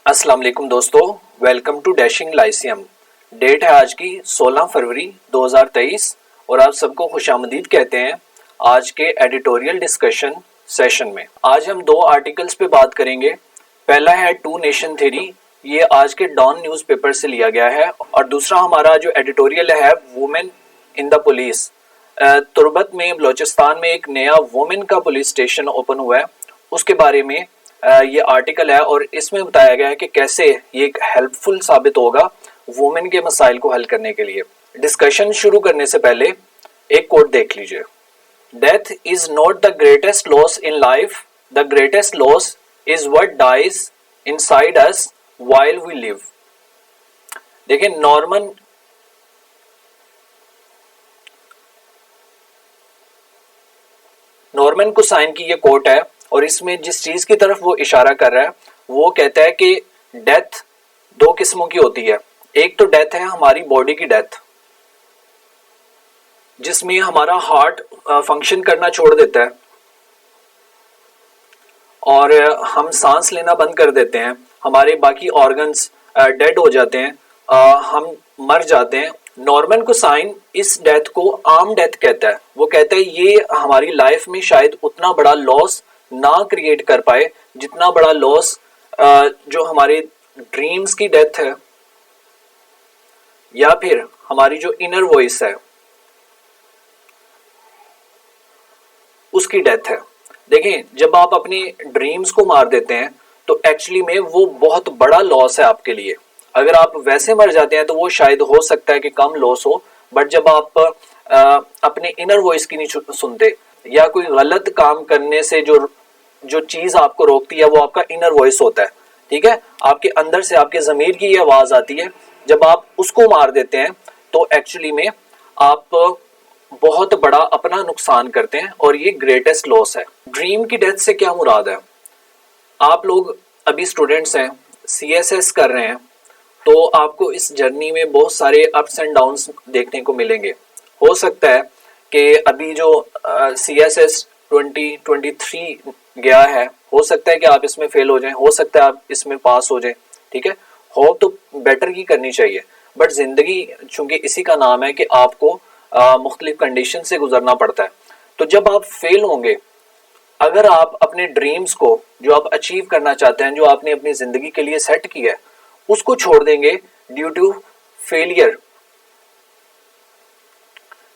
अस्सलाम वालेकुम दोस्तों, welcome to dashing lyceum. Date है आज की 16 फरवरी 2023 और आप सबको खुशामदीद कहते हैं आज के एडिटोरियल डिस्कशन सेशन में। आज हम दो आर्टिकल्स पे बात करेंगे। पहला है टू नेशन थ्योरी, ये आज के डॉन न्यूज़पेपर से लिया गया है, और दूसरा हमारा जो एडिटोरियल है women in the police. Turbat में बलोचिस्तान में एक नया वुमेन का पुलिस स्टेशन ओपन हुआ है, उसके बारे में ये आर्टिकल है और इसमें बताया गया है कि कैसे ये एक हेल्पफुल साबित होगा वुमेन के मसाइल को हल करने के लिए। डिस्कशन शुरू करने से पहले एक कोट देख लीजिए। Death is not the greatest loss in life, the greatest loss is what dies inside us while we live. देखिए, नॉर्मन कुसाइन की ये कोट है और इसमें जिस चीज की तरफ वो इशारा कर रहा है वो कहता है कि डेथ दो किस्मों की होती है। एक तो डेथ है हमारी बॉडी की डेथ, जिसमें हमारा हार्ट फंक्शन करना छोड़ देता है और हम सांस लेना बंद कर देते हैं, हमारे बाकी ऑर्गन्स डेड हो जाते हैं, हम मर जाते हैं। नॉर्मन कुसाइन इस डेथ को आर्म डेथ कहता है। वो कहता है ये हमारी लाइफ में शायद उतना बड़ा लॉस ना क्रिएट कर पाए जितना बड़ा लॉस जो हमारे ड्रीम्स की डेथ है या फिर हमारी जो इनर वॉइस है उसकी डेथ है। देखें, जब आप अपने ड्रीम्स को मार देते हैं तो एक्चुअली में वो बहुत बड़ा लॉस है आपके लिए। अगर आप वैसे मर जाते हैं तो वो शायद हो सकता है कि कम लॉस हो, बट जब आप अपने इनर वॉइस की नहीं सुनते या कोई गलत काम करने से जो चीज आपको रोकती है वो आपका इनर वॉइस होता है, ठीक है, आपके अंदर से आपके ज़मीर की आवाज आती है। जब आप उसको मार देते हैं तो एक्चुअली में आप बहुत बड़ा अपना नुकसान करते हैं और ये ग्रेटेस्ट लॉस है। ड्रीम की डेथ से क्या मुराद है? आप लोग अभी स्टूडेंट्स हैं, CSS कर रहे हैं, तो आपको इस जर्नी में बहुत सारे अप्स एंड डाउन्स देखने को मिलेंगे। हो सकता है कि अभी जो CSS 2023 गया है, हो सकता है कि आप इसमें फेल हो जाएं, हो सकता है आप इसमें पास हो जाएं, ठीक है। होप तो बेटर की करनी चाहिए, बट जिंदगी चूंकि इसी का नाम है कि आपको मुख्तलिफ कंडीशन से गुजरना पड़ता है। तो जब आप फेल होंगे, अगर आप अपने ड्रीम्स को जो आप अचीव करना चाहते हैं, जो आपने अपनी जिंदगी के लिए सेट किया है, उसको छोड़ देंगे ड्यू टू फेलियर,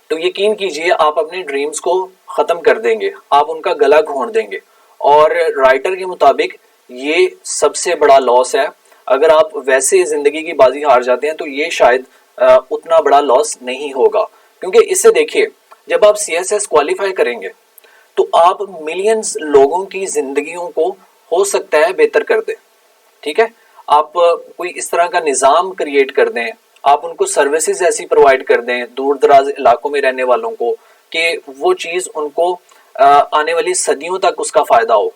तो यकीन कीजिए आप अपने ड्रीम्स को खत्म कर देंगे, आप उनका गला घोंट देंगे। और राइटर के मुताबिक ये सबसे बड़ा लॉस है। अगर आप वैसे जिंदगी की बाजी हार जाते हैं तो ये शायद उतना बड़ा लॉस नहीं होगा, क्योंकि इससे देखिए, जब आप CSS क्वालिफाई करेंगे तो आप मिलियंस लोगों की जिंदगियों को हो सकता है बेहतर कर दें, ठीक है। आप कोई इस तरह का निज़ाम क्रिएट कर दें, आप उनको सर्विसेज ऐसी प्रोवाइड कर दें दूर दराज इलाकों में रहने वालों को कि वो चीज़ उनको आने वाली सदियों तक उसका फ़ायदा हो,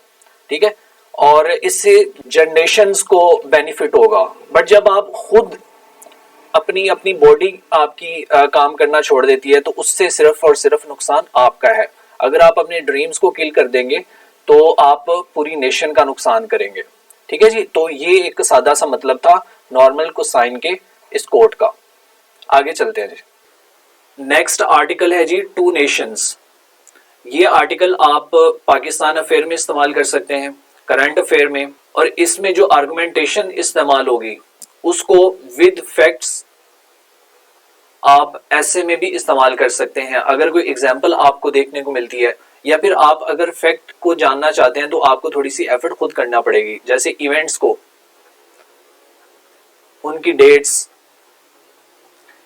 ठीक है, और इससे जनरेशन्स को बेनिफिट होगा। बट जब आप खुद अपनी बॉडी आपकी काम करना छोड़ देती है तो उससे सिर्फ और सिर्फ नुकसान आपका है। अगर आप अपने ड्रीम्स को किल कर देंगे तो आप पूरी नेशन का नुकसान करेंगे, ठीक है जी। तो ये एक सादा सा मतलब था नॉर्मन कुसाइन के इस कोट का। आगे चलते हैं जी। नेक्स्ट आर्टिकल है जी टू नेशंस। ये आर्टिकल आप पाकिस्तान अफेयर में इस्तेमाल कर सकते हैं, करंट अफेयर में, और इसमें जो आर्गुमेंटेशन इस्तेमाल होगी उसको विद फैक्ट्स आप ऐसे में भी इस्तेमाल कर सकते हैं। अगर कोई एग्जाम्पल आपको देखने को मिलती है या फिर आप अगर फैक्ट को जानना चाहते हैं तो आपको थोड़ी सी एफर्ट खुद करना पड़ेगी, जैसे इवेंट्स को, उनकी डेट्स,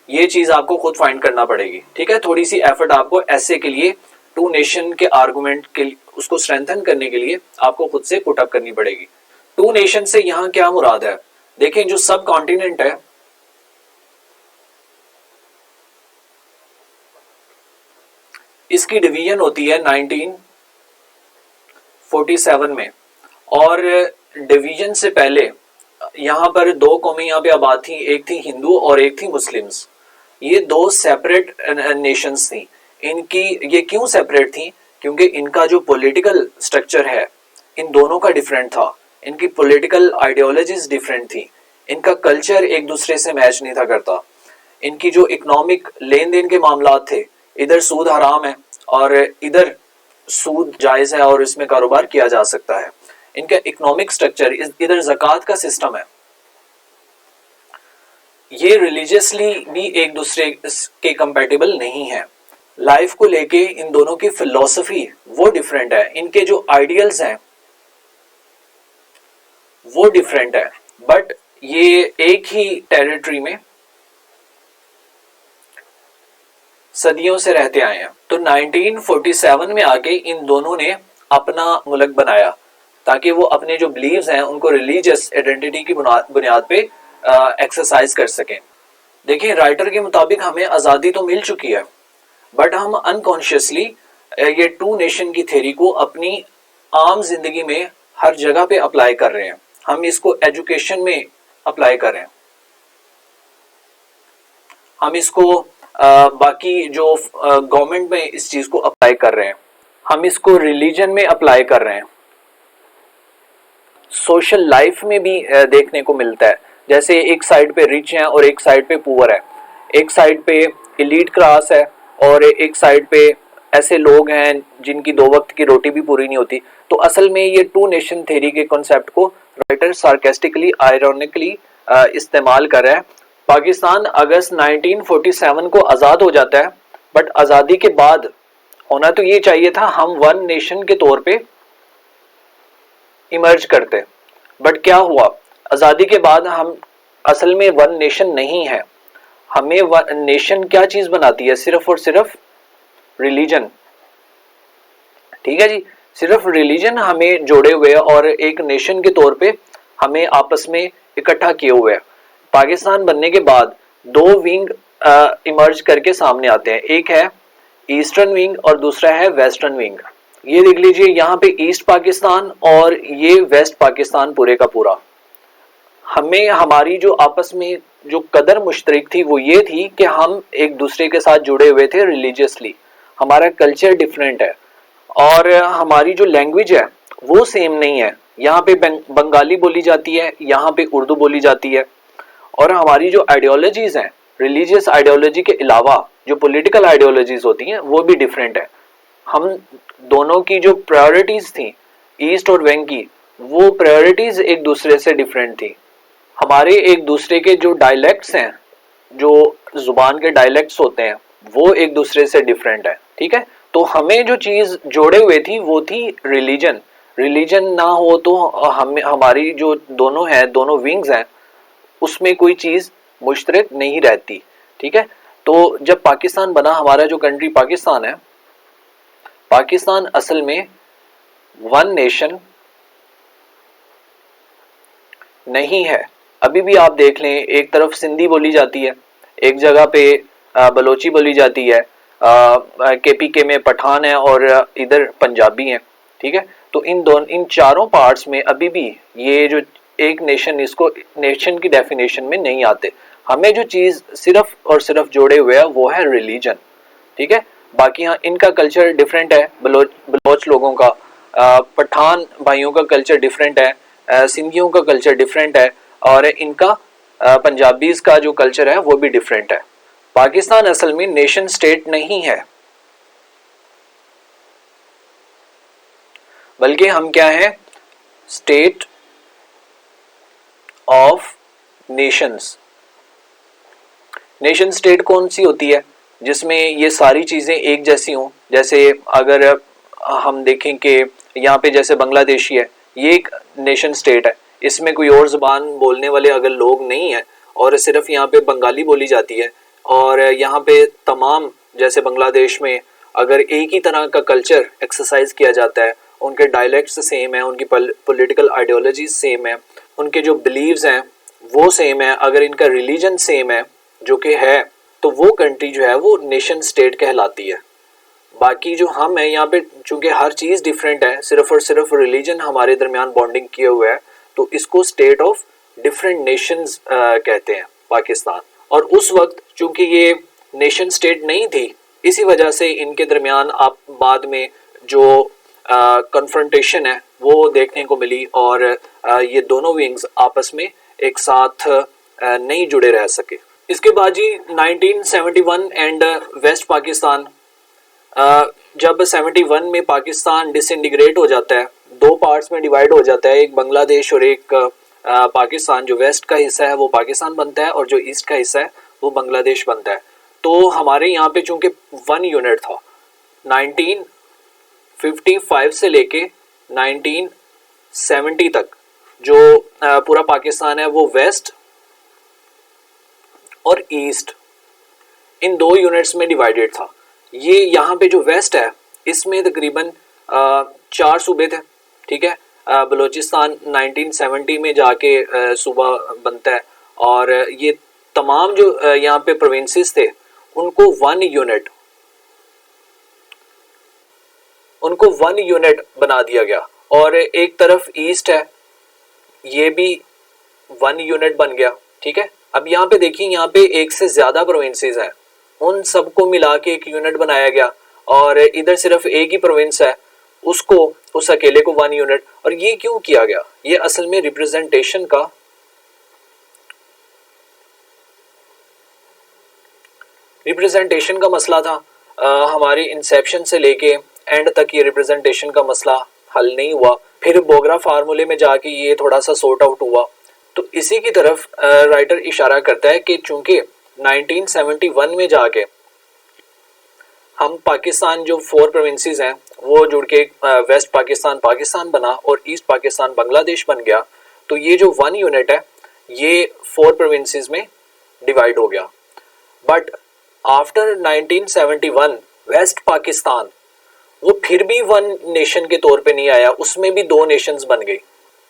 ये चीज आपको खुद फाइंड करना पड़ेगी, ठीक है। थोड़ी सी एफर्ट आपको ऐसे के लिए टू नेशन के आर्गुमेंट के लिए उसको स्ट्रेंथन करने के लिए आपको खुद से पुट अप करनी पड़ेगी। टू नेशन से यहां क्या मुराद है? देखें, जो सब कॉन्टिनेंट है इसकी डिवीजन होती है 1947 में, और डिवीजन से पहले यहाँ पर दो कौमें यहाँ पे आबाद थी, एक थी हिंदू और एक थी मुस्लिम्स। ये दो सेपरेट नेशंस थी। इनकी ये क्यों सेपरेट थी? क्योंकि इनका जो पॉलिटिकल स्ट्रक्चर है इन दोनों का डिफरेंट था। इनकी पॉलिटिकल आइडियोलॉजीज डिफरेंट थी, इनका कल्चर एक दूसरे से मैच नहीं था करता, इनकी जो इकोनॉमिक लेन देन के मामला थे, इधर सूद हराम है और इधर सूद जायज है और इसमें कारोबार किया जा सकता है। इनका इकोनॉमिक स्ट्रक्चर, इधर ज़कात का सिस्टम है, ये रिलीजियसली भी एक दूसरे के कंपैटिबल नहीं है। लाइफ को लेके इन दोनों की फिलॉसफी वो डिफरेंट है, इनके जो आइडियल्स हैं वो डिफरेंट है, बट ये एक ही टेरिटरी में सदियों से रहते आए हैं। तो 1947 में आके इन दोनों ने अपना मुल्क बनाया ताकि वो अपने जो बिलीव्स हैं उनको रिलीजियस आइडेंटिटी की बुनियाद पे एक्सरसाइज कर सकें। देखिए, राइटर के मुताबिक हमें आज़ादी तो मिल चुकी है, बट हम अनकॉन्शियसली ये टू नेशन की थ्योरी को अपनी आम जिंदगी में हर जगह पे अप्लाई कर रहे हैं। हम इसको एजुकेशन में अप्लाई कर रहे हैं, हम इसको बाकी जो गवर्नमेंट में इस चीज को अप्लाई कर रहे हैं, हम इसको रिलीजन में अप्लाई कर रहे हैं, सोशल लाइफ में भी देखने को मिलता है। जैसे एक साइड पे रिच हैं और एक साइड पे पुअर है, एक साइड पे एलीट क्लास है और एक साइड पे ऐसे लोग हैं जिनकी दो वक्त की रोटी भी पूरी नहीं होती। तो असल में ये टू नेशन थ्योरी के कॉन्सेप्ट को राइटर सार्केस्टिकली, आयरॉनिकली इस्तेमाल कर रहा है। पाकिस्तान अगस्त 1947 को आज़ाद हो जाता है, बट आज़ादी के बाद होना तो ये चाहिए था हम वन नेशन के तौर पे इमर्ज करते, बट क्या हुआ, आज़ादी के बाद हम असल में वन नेशन नहीं है। हमें वन नेशन क्या चीज़ बनाती है, सिर्फ और सिर्फ रिलीजन। ठीक है जी, सिर्फ रिलीजन हमें जोड़े हुए और एक नेशन के तौर पे हमें आपस में इकट्ठा किए हुए है। पाकिस्तान बनने के बाद दो विंग इमर्ज करके सामने आते हैं, एक है ईस्टर्न विंग और दूसरा है वेस्टर्न विंग। ये देख लीजिए, यहाँ पे ईस्ट पाकिस्तान और ये वेस्ट पाकिस्तान पूरे का पूरा। हमें हमारी जो आपस में जो कदर मुश्तरक थी वो ये थी कि हम एक दूसरे के साथ जुड़े हुए थे रिलीजियसली, हमारा कल्चर डिफरेंट है और हमारी जो लैंग्वेज है वो सेम नहीं है। यहाँ पे बंगाली बोली जाती है, यहाँ पे उर्दू बोली जाती है, और हमारी जो आइडियोलॉजीज हैं, रिलीजियस आइडियोलॉजी के अलावा जो पॉलिटिकल आइडियोलॉजीज होती हैं वो भी डिफरेंट है। हम दोनों की जो प्रायोरिटीज थी ईस्ट और वेस्ट की, वो प्रायोरिटीज एक दूसरे से डिफरेंट थी। हमारे एक दूसरे के जो डायलेक्ट्स हैं, जो जुबान के डायलेक्ट्स होते हैं, वो एक दूसरे से डिफरेंट है। ठीक है, तो हमें जो चीज जोड़े हुए थी वो थी रिलीजन। रिलीजन ना हो तो हमें हमारी जो दोनों हैं, दोनों विंग्स हैं, उसमें कोई चीज मुश्तरक नहीं रहती। ठीक है, तो जब पाकिस्तान बना, हमारा जो कंट्री पाकिस्तान है, पाकिस्तान असल में वन नेशन नहीं है। अभी भी आप देख लें, एक तरफ सिंधी बोली जाती है, एक जगह पे बलोची बोली जाती है, केपीके में पठान है और इधर पंजाबी हैं। ठीक है, तो इन चारों पार्ट्स में अभी भी ये जो एक नेशन, इसको नेशन की डेफिनेशन में नहीं आते। हमें जो चीज सिर्फ और सिर्फ जोड़े हुए है वो है रिलीजन। ठीक है, बाकी हाँ इनका कल्चर डिफरेंट है, बलोच लोगों का, पठान भाइयों का कल्चर डिफरेंट है, सिंधियों का कल्चर डिफरेंट है, और इनका पंजाबीज का जो कल्चर है वो भी डिफरेंट है। पाकिस्तान असल में नेशन स्टेट नहीं है, बल्कि हम क्या हैं, state of Nations. Nation state कौन सी होती है, जिसमें ये सारी चीजें एक जैसी हों। जैसे अगर हम देखें कि यहाँ पे जैसे बांग्लादेशी है, ये एक नेशन स्टेट है, इसमें कोई और जुबान बोलने वाले अगर लोग नहीं है और सिर्फ यहाँ पे बंगाली बोली जाती है, और यहाँ पे तमाम जैसे बांग्लादेश में अगर एक ही तरह का कल्चर एक्सरसाइज किया जाता है, उनके डायलेक्ट्स सेम है, उनकी पॉलिटिकल आइडियोलॉजी सेम है, उनके जो बिलीव्स हैं वो सेम है, अगर इनका रिलीजन सेम है जो कि है, तो वो कंट्री जो है वो नेशन स्टेट कहलाती है। बाकी जो हम है यहाँ पे, चूंकि हर चीज़ डिफरेंट है, सिर्फ और सिर्फ रिलीजन हमारे दरमियान बॉन्डिंग किए हुए है, तो इसको स्टेट ऑफ डिफरेंट नेशंस कहते हैं पाकिस्तान। और उस वक्त चूंकि ये नेशन स्टेट नहीं थी, इसी वजह से इनके दरमियान आप बाद में जो कन्फ्रंटेशन है वो देखने को मिली और ये दोनों विंग्स आपस में एक साथ नहीं जुड़े रह सके। इसके बाद जी 1971 एंड वेस्ट पाकिस्तान, जब 71 में पाकिस्तान डिसइंटीग्रेट हो जाता है, दो पार्ट्स में डिवाइड हो जाता है, एक बांग्लादेश और एक पाकिस्तान। जो वेस्ट का हिस्सा है वो पाकिस्तान बनता है और जो ईस्ट का हिस्सा है वो बांग्लादेश बनता है। तो हमारे यहाँ पे चूंकि 1 यूनिट था, 1955 से लेके 1970 तक जो पूरा पाकिस्तान है वो वेस्ट और ईस्ट इन 2 यूनिट्स में डिवाइडेड था। ये यहाँ पे जो वेस्ट है इसमें तकरीबन 4 सूबे थे, ठीक है। बलूचिस्तान 1970 में जाके सूबा बनता है और ये तमाम जो यहाँ पे प्रोविंसेस थे उनको 1 यूनिट बना दिया गया। और एक तरफ ईस्ट है, ये भी 1 यूनिट बन गया, ठीक है। अब यहाँ पे देखिए, यहाँ पे एक से ज्यादा प्रोविंसेस हैं, उन सबको मिला के एक यूनिट बनाया गया और इधर सिर्फ एक ही प्रोविंस है, उसको उस अकेले को 1 यूनिट। और ये क्यों किया गया? ये असल में रिप्रेजेंटेशन का मसला था। हमारी इंसेप्शन से लेके एंड तक ये रिप्रेजेंटेशन का मसला हल नहीं हुआ। फिर बोगरा फार्मूले में जाके ये थोड़ा सा सॉर्ट आउट हुआ। तो इसी की तरफ राइटर इशारा करता है कि चूंकि 1971 में जाके हम पाकिस्तान जो 4 प्रोविंसेस हैं वो जुड़ के वेस्ट पाकिस्तान पाकिस्तान बना और ईस्ट पाकिस्तान बांग्लादेश बन गया, तो ये जो 1 यूनिट है ये 4 प्रोविंसेस में डिवाइड हो गया। बट आफ्टर 1971 वेस्ट पाकिस्तान वो फिर भी 1 नेशन के तौर पे नहीं आया, उसमें भी 2 नेशंस बन गई।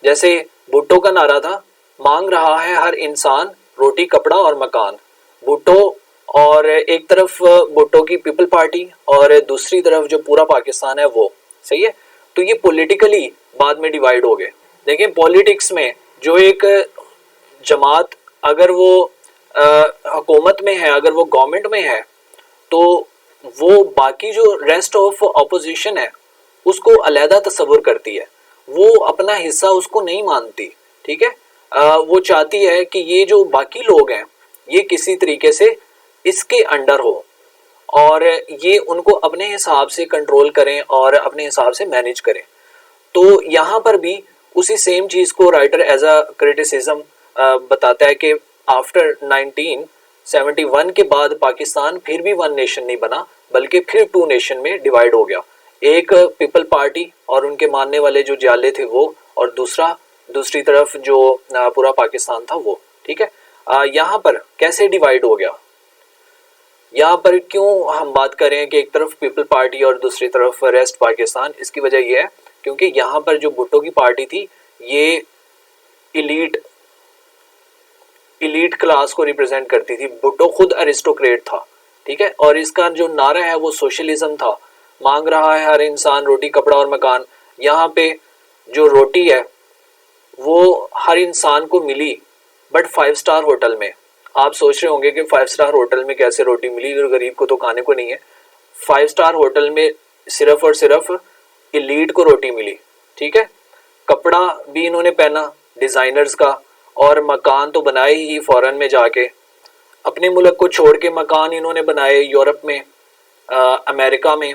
जैसे भुट्टो का नारा था, मांग रहा है हर इंसान रोटी कपड़ा और मकान। भुट्टो और एक तरफ भुट्टो की पीपल पार्टी और दूसरी तरफ जो पूरा पाकिस्तान है वो, सही है। तो ये पॉलिटिकली बाद में डिवाइड हो गए। देखिए पॉलिटिक्स में जो एक जमात अगर वो हुकूमत में है, अगर वो गवर्नमेंट में है, तो वो बाकी जो रेस्ट ऑफ ऑपोजिशन है उसको अलहदा तस्वुर करती है, वो अपना हिस्सा उसको नहीं मानती, ठीक है। वो चाहती है कि ये जो बाकी लोग हैं ये किसी तरीके से इसके अंडर हो और ये उनको अपने हिसाब से कंट्रोल करें और अपने हिसाब से मैनेज करें। तो यहाँ पर भी उसी सेम चीज को राइटर एज अ क्रिटिसिज्म बताता है कि आफ्टर 1971 के बाद पाकिस्तान फिर भी 1 नेशन नहीं बना, बल्कि फिर 2 नेशन में डिवाइड हो गया। एक पीपल पार्टी और उनके मानने वाले जो जाले थे वो, और दूसरी तरफ जो पूरा पाकिस्तान था वो, ठीक है। यहाँ पर कैसे डिवाइड हो गया, यहाँ पर क्यों हम बात करें कि एक तरफ पीपल पार्टी और दूसरी तरफ रेस्ट पाकिस्तान? इसकी वजह यह है क्योंकि यहाँ पर जो भुट्टो की पार्टी थी ये इलीट क्लास को रिप्रेजेंट करती थी। भुट्टो खुद अरिस्टोक्रेट था, ठीक है। और इसका जो नारा है वो सोशलिज्म था, मांग रहा है हर इंसान रोटी कपड़ा और मकान। यहाँ पे जो रोटी है वो हर इंसान को मिली, बट 5 स्टार होटल में। आप सोच रहे होंगे कि 5 स्टार होटल में कैसे रोटी मिली, गरीब को तो खाने को नहीं है। 5 स्टार होटल में सिर्फ और सिर्फ इलीट को रोटी मिली, ठीक है। कपड़ा भी इन्होंने पहना डिजाइनर्स का, और मकान तो बनाए ही फॉरेन में जाके। अपने मुल्क को छोड़ के मकान इन्होंने बनाए यूरोप में, अमेरिका में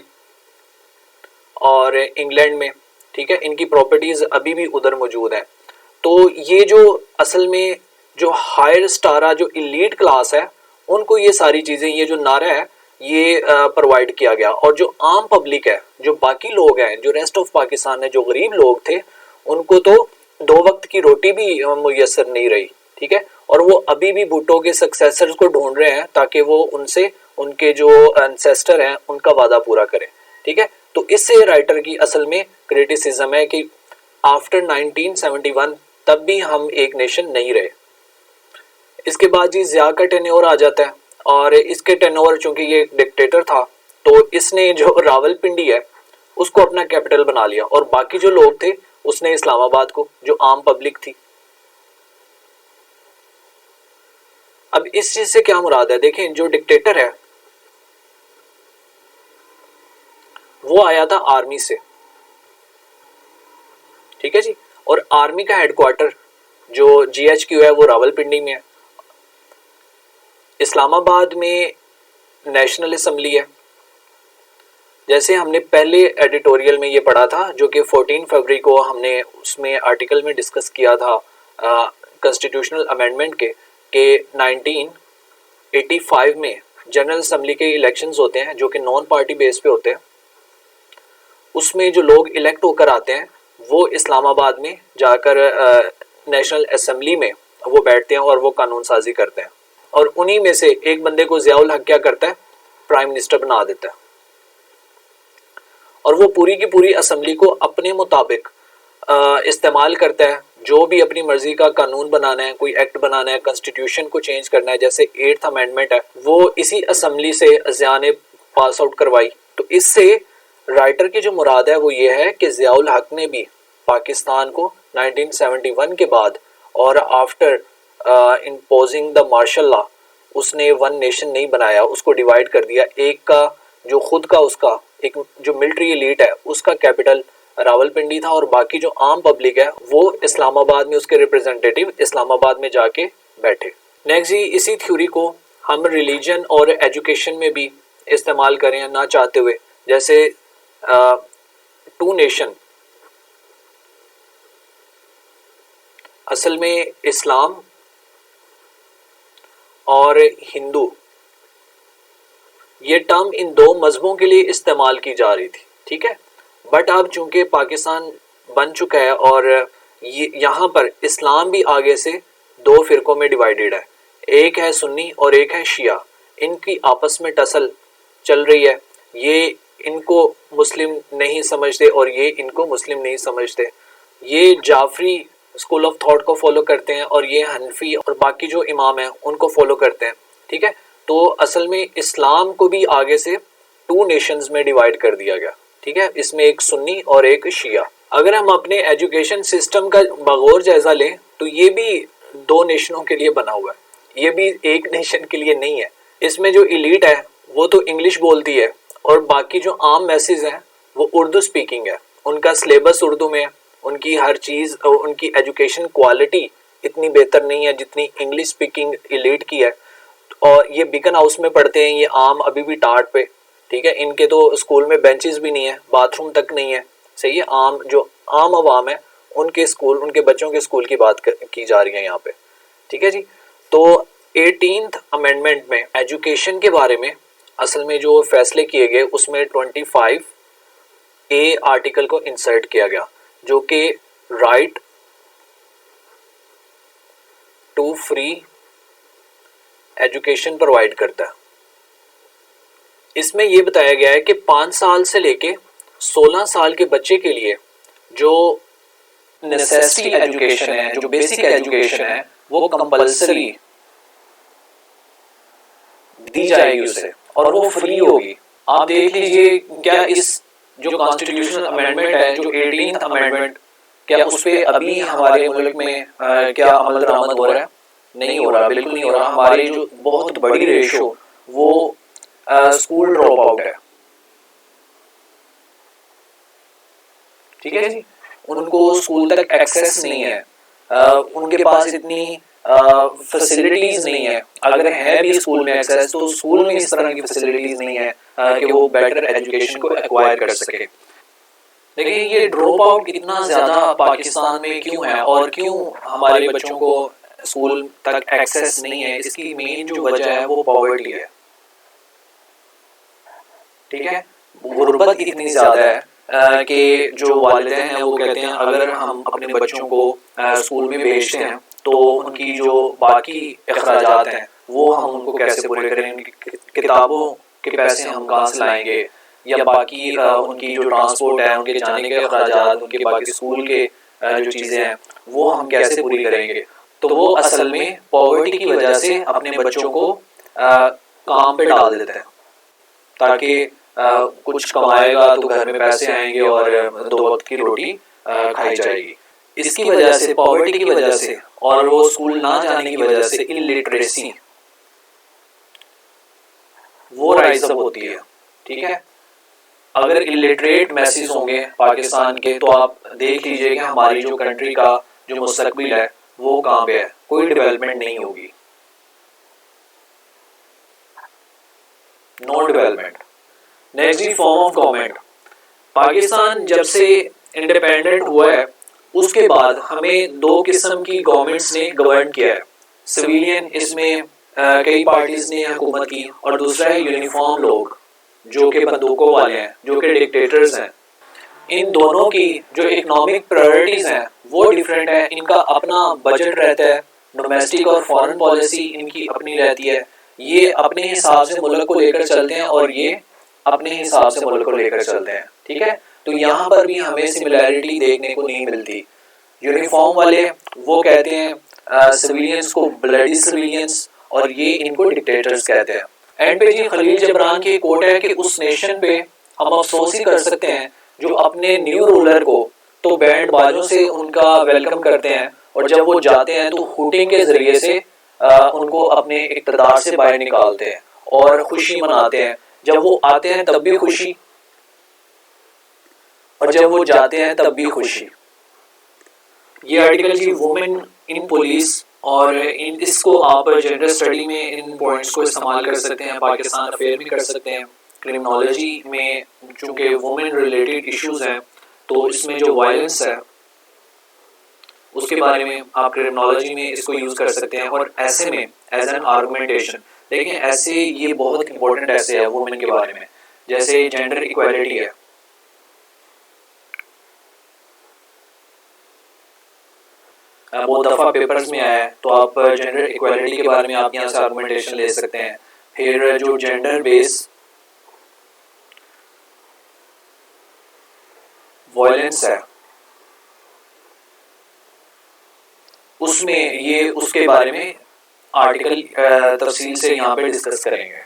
और इंग्लैंड में, ठीक है। इनकी प्रॉपर्टीज अभी भी उधर मौजूद हैं। तो ये जो असल में जो हायर स्टारा जो इलीट क्लास है उनको ये सारी चीजें, ये जो नारा है ये प्रोवाइड किया गया। और जो आम पब्लिक है, जो बाकी लोग हैं, जो रेस्ट ऑफ पाकिस्तान है, जो गरीब लोग थे, उनको तो 2 वक्त की रोटी भी मुयसर नहीं रही, ठीक है। और वो अभी भी भुट्टो के सक्सेसर्स को ढूंढ रहे हैं ताकि वो उनसे उनके जो एंसेस्टर हैं उनका वादा पूरा करें, ठीक है। तो इससे राइटर की असल में क्रिटिसिज्म है कि आफ्टर 1971 तब भी हम एक नेशन नहीं रहे। इसके बाद जी ज़िया का टेन्योर आ जाता है, और इसके टेन्योर चूंकि ये एक डिक्टेटर था तो इसने जो रावलपिंडी है उसको अपना कैपिटल बना लिया, और बाकी जो लोग थे उसने इस्लामाबाद को, जो आम पब्लिक थी। अब इस चीज से क्या मुराद है? देखें, जो डिक्टेटर है वो आया था आर्मी से, ठीक है जी। और आर्मी का हेडक्वार्टर जो GHQ है वो रावलपिंडी में है। इस्लामाबाद में नेशनल असेंबली है। जैसे हमने पहले एडिटोरियल में ये पढ़ा था जो कि 14 फरवरी को हमने उसमें आर्टिकल में डिस्कस किया था कॉन्स्टिट्यूशनल अमेंडमेंट के 1985 में जनरल असेंबली के इलेक्शंस होते हैं जो कि नॉन पार्टी बेस पे होते हैं। उसमें जो लोग इलेक्ट होकर आते हैं वो इस्लामाबाद में जाकर नेशनल असेंबली में वो बैठते हैं और वो कानून साजी करते हैं। और उन्हीं में से एक बंदे को ज़ियाउल हक क्या करता है, प्राइम मिनिस्टर बना देता है। और वो पूरी की पूरी असेंबली को अपने मुताबिक इस्तेमाल करता है। जो भी अपनी मर्जी का कानून बनाना है, कोई एक्ट बनाना है, कॉन्स्टिट्यूशन को चेंज करना है, जैसे 8th अमेंडमेंट है वो इसी असेंबली से ज़िया ने पास आउट करवाई। तो इससे राइटर की जो मुराद है वो ये है कि ज़ियाउल हक ने भी पाकिस्तान को 1971 के बाद और after imposing the martial law उसने वन नेशन नहीं बनाया, उसको डिवाइड कर दिया। एक का जो खुद का उसका एक जो मिलिट्री एलीट है उसका कैपिटल रावलपिंडी था और बाकी जो आम पब्लिक है वो इस्लामाबाद में, उसके रिप्रेजेंटेटिव इस्लामाबाद में जाके बैठे। नेक्स्ट जी, इसी थ्योरी को हम रिलीजन और एजुकेशन में भी इस्तेमाल करें ना चाहते हुए। जैसे टू नेशन, असल में इस्लाम और हिंदू ये टर्म इन दो मजहबों के लिए इस्तेमाल की जा रही थी, ठीक है। बट अब चूंकि पाकिस्तान बन चुका है और ये यहाँ पर इस्लाम भी आगे से दो फिरकों में डिवाइडेड है, एक है सुन्नी और एक है शिया। इनकी आपस में टसल चल रही है। ये इनको मुस्लिम नहीं समझते और ये इनको मुस्लिम नहीं समझते। ये जाफरी स्कूल ऑफ थॉट को फॉलो करते हैं और ये हनफी और बाकी जो इमाम हैं उनको फॉलो करते हैं, ठीक है। तो असल में इस्लाम को भी आगे से टू नेशंस में डिवाइड कर दिया गया, ठीक है। इसमें एक सुन्नी और एक शिया। अगर हम अपने एजुकेशन सिस्टम का बगौर जायजा लें तो ये भी दो नेशनों के लिए बना हुआ है, ये भी एक नेशन के लिए नहीं है। इसमें जो इलीट है वो तो इंग्लिश बोलती है और बाकी जो आम मैसेज हैं वो उर्दू स्पीकिंग है। उनका सिलेबस उर्दू में है, उनकी हर चीज़, उनकी एजुकेशन क्वालिटी इतनी बेहतर नहीं है जितनी इंग्लिश स्पीकिंग इलीट की है। और ये बिकन हाउस में पढ़ते हैं, ये आम अभी भी टाट पे, ठीक है। इनके तो स्कूल में बेंचेस भी नहीं है, बाथरूम तक नहीं है, सही है। आम जो आम आवाम है उनके स्कूल, उनके बच्चों के स्कूल की बात की जा रही है यहाँ पे, ठीक है जी। तो 18th अमेंडमेंट में एजुकेशन के बारे में असल में जो फैसले किए गए उसमें 25A आर्टिकल को इंसर्ट किया गया जो कि right to free education provide करता है। इसमें यह बताया गया है कि 5 साल से लेके 16 साल के बच्चे के लिए जो नेसेसिटी एजुकेशन है, जो बेसिक एजुकेशन है, वो कंपल्सरी दी जाएगी उसे और वो फ्री होगी। आप देख लीजिए क्या इस जो कॉन्स्टिट्यूशनल अमेंडमेंट है, जो 18th अमेंडमेंट, क्या उस पर अभी हमारे मुल्क में क्या अमल दरामद हो रहा है? नहीं हो रहा, बिल्कुल नहीं हो रहा। हमारी जो बहुत बड़ी रेशो वो स्कूल ड्रॉप आउट है, ठीक है जी। उनको स्कूल तक एक्सेस नहीं है, उनके पास इतनी फैसिलिटीज नहीं है। अगर है भी स्कूल में एक्सेस तो स्कूल में इस तरह की फैसिलिटीज नहीं है कि वो बेटर एजुकेशन को एक्वायर कर सके। लेकिन ये ड्रॉप आउट इतना ज्यादा पाकिस्तान में क्यों है और क्यों हमारे बच्चों को स्कूल तक एक्सेस नहीं है? इसकी मेन जो वजह है वो पॉवर्टी है, ठीक है। गुर्बत इतनी ज्यादा है कि जो वालिदैन हैं वो कहते हैं अगर हम अपने बच्चों को स्कूल में भेजते हैं तो उनकी जो बाकी अखराजात हैं वो हम उनको कैसे पूरे करेंगे, किताबों के पैसे हम कहाँ से लाएंगे, या बाकी उनकी जो ट्रांसपोर्ट है, उनके जाने के अखराजात, उनके बाकी स्कूल के जो चीज़ें हैं वो हम कैसे पूरी करेंगे। तो वो असल में पॉवर्टी की वजह से अपने बच्चों को काम पे डाल देते हैं ताकि कुछ कमाएगा तो घर में पैसे आएंगे और 2 वक्त की रोटी खाई जाएगी। इसकी वजह से, पॉवर्टी की वजह से और वो स्कूल ना जाने की वजह से इलिटरेसी वो राइज अप होती है, ठीक है। अगर इलिटरेट मैसेज होंगे पाकिस्तान के तो आप देख लीजिए कि हमारी जो कंट्री का जो मुस्तकबिल है वो कहाँ पे है, कोई डेवलपमेंट नहीं होगी, no development. Next G, form of government. Pakistan जब से इंडिपेंडेंट हुआ है उसके बाद हमें दो किस्म की गवर्नमेंट्स ने गवर्न किया है। सिविलियन, इसमें कई पार्टीज ने हुकूमत की, और दूसरा है यूनिफॉर्म लोग जो कि बंदूकों वाले हैं, जो कि डिक्टेटर्स हैं। इन दोनों की जो इकोनॉमिक प्रायोरिटीज हैं वो डिफरेंट है, इनका अपना बजट रहता है, डोमेस्टिक और फॉरेन पॉलिसी इनकी अपनी रहती है, ये अपने हिसाब से मुल्क को लेकर चलते हैं और ये अपने हिसाब से मुल्क को लेकर चलते हैं, ठीक है। तो यहाँ पर भी हमें सिमिलैरिटी देखने को नहीं मिलती। यूनिफॉर्म वाले वो कहते हैं सिविलियंस को ब्लडी सिविलियंस, और ये इनको डिक्टेटर्स कहते हैं। एंड पे जी खलील जिब्रान की कोट है कि उस नेशन पे हम अफसोस ही कर सकते हैं जो अपने न्यू रूलर को तो बैंड बाजों से उनका वेलकम करते हैं, और जब वो जाते हैं तो हुटिंग के जरिए से उनको अपने इक़्तिदार से बाहर निकालते हैं और खुशी मनाते हैं। जब वो आते हैं तब भी खुशी, और जब वो जाते हैं तब भी खुशी। ये article G women in police, और इसको आप जेंडर स्टडी में इन पॉइंट्स को इस्तेमाल कर सकते हैं, पाकिस्तान अफेयर में कर सकते हैं, क्रिमिनोलॉजी में चूँकि वुमेन रिलेटेड इश्यूज हैं तो इसमें जो वायलेंस है उसके बारे में आप क्रिमिनोलॉजी में इसको यूज़ कर सकते हैं, और ऐसे में एज एन आर्गुमेंटेशन देखें। ऐसे ये बहुत इंपॉर्टेंट ऐसे है वुमेन के बारे में, जैसे जेंडर इक्वालिटी है, बहुत दफ़ा पेपर्स में आया है, तो आप जेंडर इक्वालिटी के बारे में आप यहाँ से आर्गुमेंटेशन ले सकते हैं। फिर जो जेंडर बेस वायलेंस है उसमें ये उसके बारे में आर्टिकल तफसील से यहाँ पे डिस्कस करेंगे।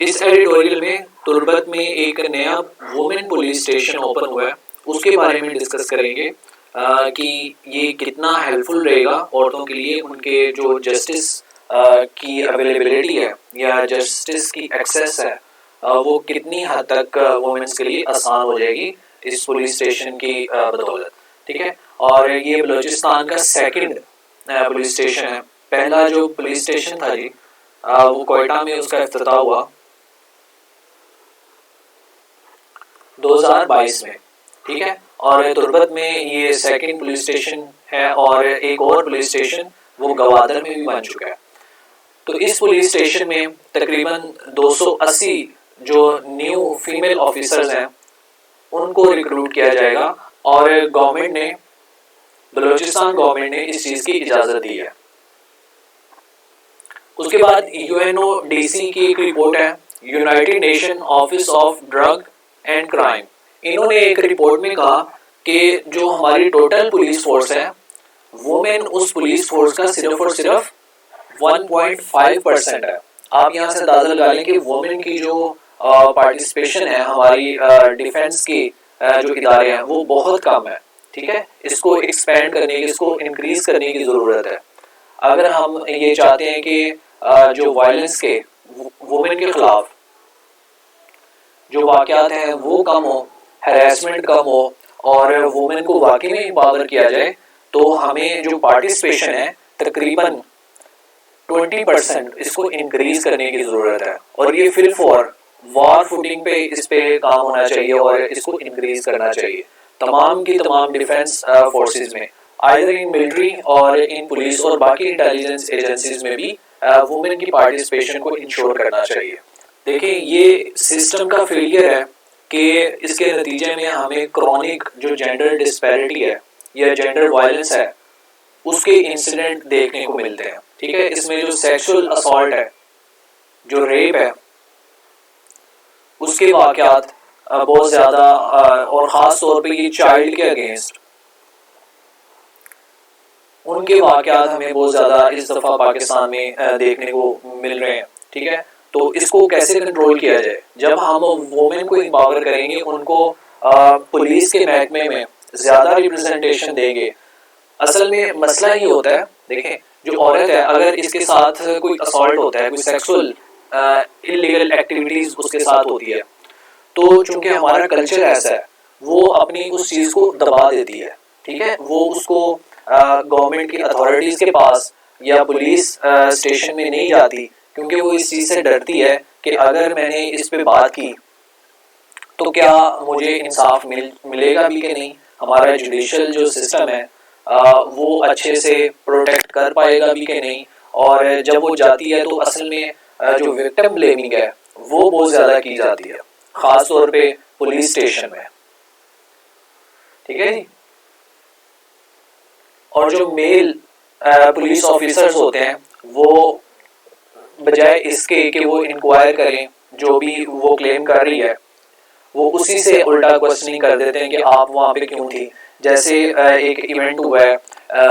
इस एडिटोरियल में तुर्बत में एक नया वुमेन पुलिस स्टेशन ओपन हुआ है, उसके बारे में डिस्कस करेंगे कि ये कितना हेल्पफुल रहेगा औरतों के लिए, उनके जो जस्टिस की अवेलेबिलिटी है या जस्टिस की एक्सेस है वो कितनी हद तक वुमेन्स के लिए आसान हो जाएगी इस पुलिस स्टेशन की बदौलत, ठीक है। और ये बलूचिस्तान का सेकंड पुलिस स्टेशन है। पहला जो पुलिस स्टेशन था जी वो कोयटा में उसका इफ्तिताह हुआ 2022 में, ठीक है। और तुर्बत में ये सेकंड पुलिस स्टेशन है, और एक और पुलिस स्टेशन वो गवादर में भी बन चुका है। तो इस पुलिस स्टेशन में तकरीबन 280 जो न्यू फीमेल ऑफिसर्स हैं उनको रिक्रूट किया जाएगा, और गवर्नमेंट ने, बलूचिस्तान गवर्नमेंट ने इस चीज़ की इजाज़त दी है। उसके बाद UNODC की एक रिपोर्ट है, United nation office of drug and crime. इन्होंने एक रिपोर्ट में कहा कि जो हमारी टोटल पुलिस फोर्स है, वुमेन उस पुलिस फोर्स का सिर्फ और सिर्फ 1.5% है। आप यहाँ से अंदाजा लगा लें कि वुमेन की जो पार्टिसिपेशन है हमारी डिफेंस की जो इदारे हैं वो बहुत कम है, ठीक है। इसको एक्सपेंड करने की, इसको इंक्रीज करने की ज़रूरत है। अगर हम ये चाहते हैं कि जो वायलेंस के वुमेन के खिलाफ जो वाक़यात हैं वो कम हो, हैरेसमेंट कम हो, और वुमेन को वाकई में एम्पावर किया जाए, तो हमें जो पार्टिसिपेशन है तकरीबन 20% इसको इंक्रीज करने की ज़रूरत है। और ये फिल फॉर वॉर फुटिंग पे इस पे काम होना चाहिए और इसको इंक्रीज करना चाहिए तमाम की तमाम डिफेंस फोर्सेस में, आइदर इन मिलिट्री और इन पुलिस और बाकी इंटेलिजेंस एजेंसीज में भी वुमेन की पार्टिसिपेशन को इंश्योर करना चाहिए। देखिए ये सिस्टम का फेलियर है कि इसके नतीजे में हमें क्रॉनिक जो जेंडर डिस्पैरिटी है या जेंडर वायलेंस है उसके इंसिडेंट देखने को मिलते हैं, ठीक है। इसमें जो सेक्सुअल असॉल्ट है, जो रेप है, उसके वाक़यात बहुत ज़्यादा, और ख़ास तौर पे ये चाइल्ड के अगेंस्ट उनके वाक़यात हमें बहुत ज़्यादा इस दफ़ा पाकिस्तान में देखने को मिल रहे हैं, ठीक है। तो इसको कैसे कंट्रोल किया जाए? जब हम वुमेन को एम्पावर करेंगे, उनको पुलिस के महकमे में ज़्यादा रिप्रेजेंटेशन देंगे। असल में मसला ये होता है, देखें जो औरत है अगर इसके साथ कोई असॉल्ट होता है, कोई सेक्सुअल इल्लीगल एक्टिविटीज़ उसके साथ होती है, तो चूंकि हमारा कल्चर ऐसा है, वो अपनी उस चीज़ को दबा देती है, ठीक है, वो उसको गवर्नमेंट की अथॉरिटीज़ के पास या पुलिस स्टेशन में नहीं जाती, क्योंकि वो इस चीज़ से डरती है कि अगर मैंने इस पे बात की तो क्या मुझे इंसाफ मिलेगा भी कि नहीं, हमारा जुडिशल जो सिस्टम है वो अच्छे से प्रोटेक्ट कर पाएगा भी कि नहीं। और जब वो जाती है तो असल में जो विक्टिम ब्लेमिंग है वो बहुत ज़्यादा की जाती है, ख़ास तौर पे पुलिस स्टेशन में, ठीक है जी। और जो मेल पुलिस ऑफिसर्स होते हैं वो बजाय इसके कि वो इंक्वायर करें जो भी वो क्लेम कर रही है, वो उसी से उल्टा क्वेश्चनिंग कर देते हैं कि आप वहाँ पे क्यों थी। जैसे एक इवेंट हुआ है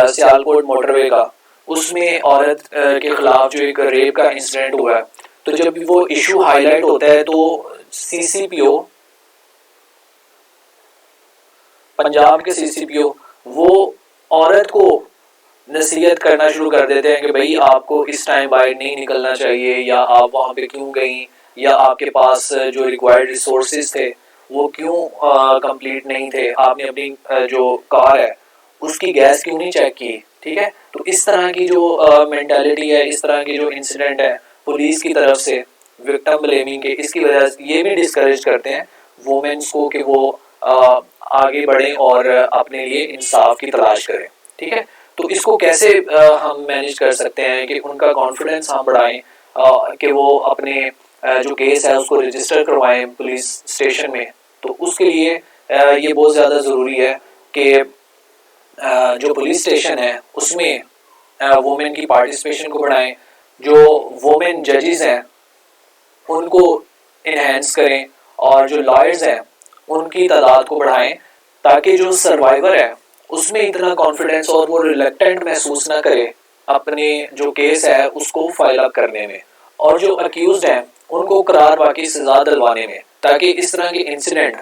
सियालकोट मोटरवे का, उसमें औरत के खिलाफ जो एक रेप का इंसिडेंट हुआ है, तो जब वो इशू हाईलाइट होता है तो सीसीपीओ, पंजाब के सीसीपीओ, वो औरत को नसीहत करना शुरू कर देते हैं कि भाई आपको इस टाइम बाहर नहीं निकलना चाहिए, या आप वहाँ पे क्यों गई, या आपके पास जो रिक्वायर्ड रिसोर्सेज थे वो क्यों कंप्लीट नहीं थे, आपने अपनी जो कार है उसकी गैस क्यों नहीं चेक की, ठीक है। तो इस तरह की जो मेंटालिटी है, इस तरह की जो इंसिडेंट है पुलिस की तरफ से विक्टिम ब्लेमिंग के, इसकी वजह से ये भी डिस्करेज करते हैं वुमेन्स को कि वो आगे बढ़ें और अपने लिए इंसाफ की तलाश करें, ठीक है। तो इसको कैसे हम मैनेज कर सकते हैं कि उनका कॉन्फिडेंस हम बढ़ाएं कि वो अपने जो केस है उसको रजिस्टर करवाएं पुलिस स्टेशन में। तो उसके लिए ये बहुत ज़्यादा ज़रूरी है कि जो पुलिस स्टेशन है उसमें वुमेन की पार्टिसिपेशन को बढ़ाएं, जो वुमेन जजेस हैं उनको इन्हेंस करें, और जो लॉयर्स हैं उनकी तादाद को बढ़ाएं, ताकि जो सर्वाइवर है उसमें इतना कॉन्फिडेंस और वो रिलक्टेंट महसूस ना करे अपने जो केस है उसको फाइल अप करने में, और जो अक्यूज्ड हैं उनको करार बाकी सजा दिलवाने में, ताकि इस तरह के इंसिडेंट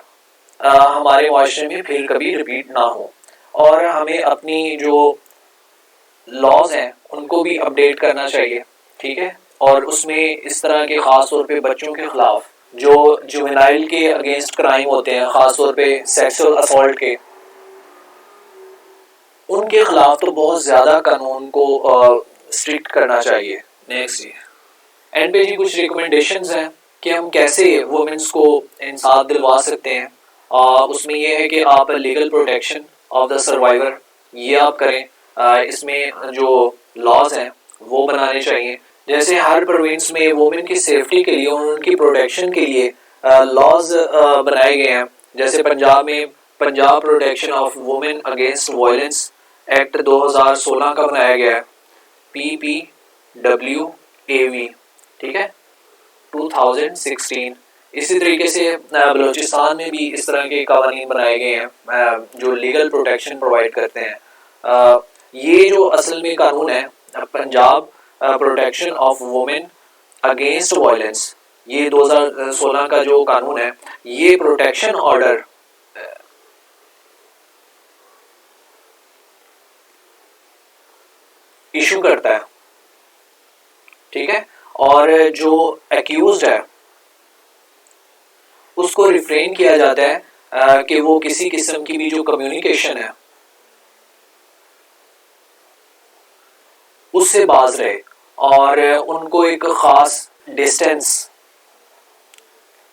हमारे माशरे में फिर कभी रिपीट ना हो। और हमें अपनी जो लॉज हैं उनको भी अपडेट करना चाहिए, ठीक है। और उसमें इस तरह के ख़ास तौर पे बच्चों के खिलाफ जो जुवेनाइल के अगेंस्ट क्राइम होते हैं, ख़ास तौर पे सेक्सुअल असॉल्ट के, उनके खिलाफ तो बहुत ज़्यादा कानून को स्ट्रिक्ट करना चाहिए। नेक्स्ट जी, एंड पे जी कुछ रिकमेंडेशंस हैं कि हम कैसे वुमेन्स को इंसाफ दिलवा सकते हैं। उसमें यह है कि आप legal protection of the survivor ये आप करें। इसमें जो लॉज हैं वो बनाने चाहिए, जैसे हर प्रोविंस में वुमेन की सेफ्टी के लिए और उनकी प्रोटेक्शन के लिए लॉज बनाए गए हैं। जैसे पंजाब में Punjab protection of women against violence act 2016 का बनाया गया है, PPWAV, ठीक है, 2016। इसी तरीके से बलूचिस्तान में भी इस तरह के कानून बनाए गए हैं जो लीगल प्रोटेक्शन प्रोवाइड करते हैं। ये जो असल में कानून है Punjab protection of women against violence, ये 2016 का जो कानून है ये प्रोटेक्शन ऑर्डर इशू करता है, ठीक है। और जो एक्यूज्ड है उसको रिफ्रेन किया जाता है कि वो किसी किस्म की भी जो कम्युनिकेशन है उससे बाज रहे, और उनको एक खास डिस्टेंस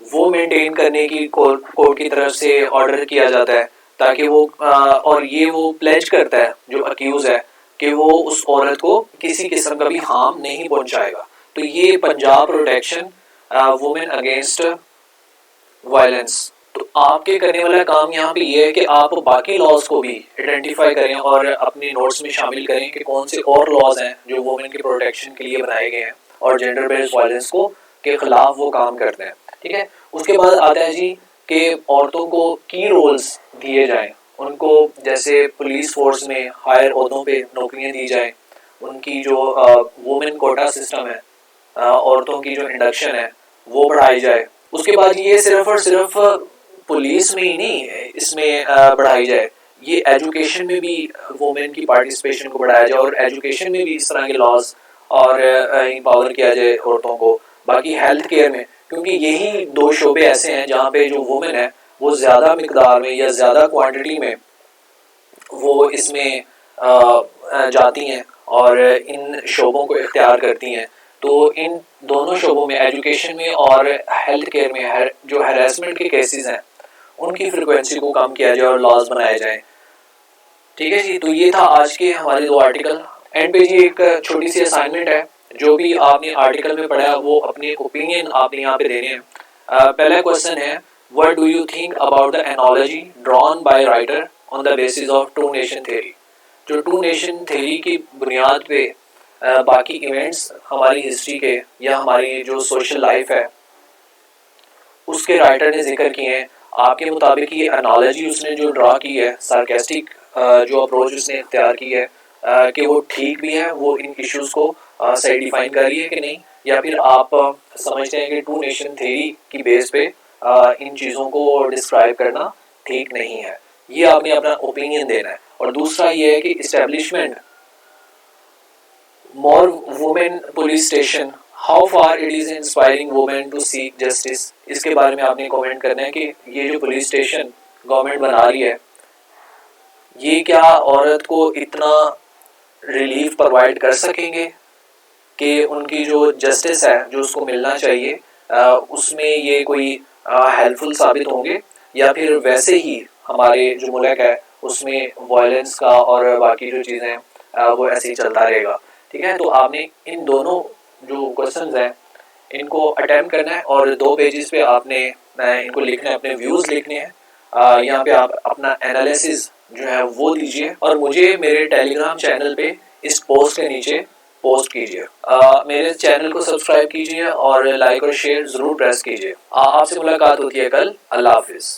वो मेंटेन करने की कोर्ट की तरफ से ऑर्डर किया जाता है, ताकि वो और ये वो प्लेज करता है जो अक्यूज है कि वो उस औरत को किसी किस्म का भी हार्म नहीं पहुंचाएगा। तो ये Punjab protection women against violence. तो आपके करने वाला काम यहाँ पे ये है कि आप बाकी लॉज को भी आइडेंटिफाई करें और अपने नोट्स में शामिल करें कि कौन से और लॉज हैं जो वुमेन की प्रोटेक्शन के लिए बनाए गए हैं और जेंडर बेस्ड वायलेंस को के खिलाफ वो काम करते हैं, ठीक है। उसके बाद आता है जी कि औरतों को की रोल्स दिए जाएं, उनको जैसे पुलिस फोर्स में हायर ओहदों पे नौकरियां दी जाएं, उनकी जो वुमेन कोटा सिस्टम है, औरतों की जो इंडक्शन है वो बढ़ाई जाए। उसके बाद ये सिर्फ और सिर्फ पुलिस में ही नहीं इसमें बढ़ाई जाए, ये एजुकेशन में भी वुमेन की पार्टिसिपेशन को बढ़ाया जाए और एजुकेशन में भी इस तरह के लॉज और एम्पावर किया जाए औरतों को। बाकी हेल्थ केयर में क्योंकि यही दो शोबे ऐसे हैं जहाँ पे जो वुमेन है वो ज़्यादा मिकदार में या ज़्यादा क्वांटिटी में वो इसमें जाती हैं और इन शोबों को इख्तियार करती हैं। तो इन दोनों शोबों में, एजुकेशन में और हेल्थ केयर में, जो हैरेसमेंट के केसेस हैं उनकी फ्रिक्वेंसी को कम किया जाए और लॉज बनाए जाएं। ठीक है जी, तो ये था आज के हमारे दो आर्टिकल। एंड पे जी एक छोटी सी असाइनमेंट है, जो भी आपने आर्टिकल में पढ़ा वो अपने ओपिनियन आपने यहाँ पे देने हैं। पहला क्वेश्चन है, what do you think about the analogy drawn by writer on the basis of two nation theory. जो टू नेशन थ्योरी की बुनियाद पे बाकी इवेंट्स हमारी हिस्ट्री के या हमारी जो सोशल लाइफ है उसके राइटर ने जिक्र किए हैं, आपके मुताबिक ये एनालॉजी उसने जो ड्रा की है, सार्केस्टिक जो अप्रोच उसने इख्तियार की है, कि वो ठीक भी है, वो इन इश्यूज़ को सही डिफाइन कर रही है कि नहीं, या फिर आप समझते हैं कि टू नेशन थ्योरी की बेस पे इन चीज़ों को डिस्क्राइब करना ठीक नहीं है। ये आपने अपना ओपिनियन देना है। और दूसरा ये है कि establishment more women police station, how far it is inspiring women to seek justice। इसके बारे में आपने कमेंट करना है कि ये जो पुलिस स्टेशन गवर्नमेंट बना रही है ये क्या औरत को इतना रिलीफ प्रोवाइड कर सकेंगे कि उनकी जो जस्टिस है जो उसको मिलना चाहिए उसमें ये कोई हेल्पफुल साबित होंगे, या फिर वैसे ही हमारे जो मुल्क है उसमें वायलेंस का और बाकी जो चीज़ें वो ऐसे ही चलता रहेगा। ठीक है, तो आपने इन दोनों जो क्वेश्चंस हैं इनको अटेम्प्ट करना है और 2 पेजेस पे आपने इनको लिखना है, अपने व्यूज़ लिखने हैं। यहाँ पे आप अपना एनालिसिस जो है वो दीजिए और मुझे मेरे टेलीग्राम चैनल पे इस पोस्ट के नीचे पोस्ट कीजिए। मेरे चैनल को सब्सक्राइब कीजिए और लाइक और शेयर ज़रूर प्रेस कीजिए। आपसे मुलाकात होती है कल। अल्लाह हाफिज़।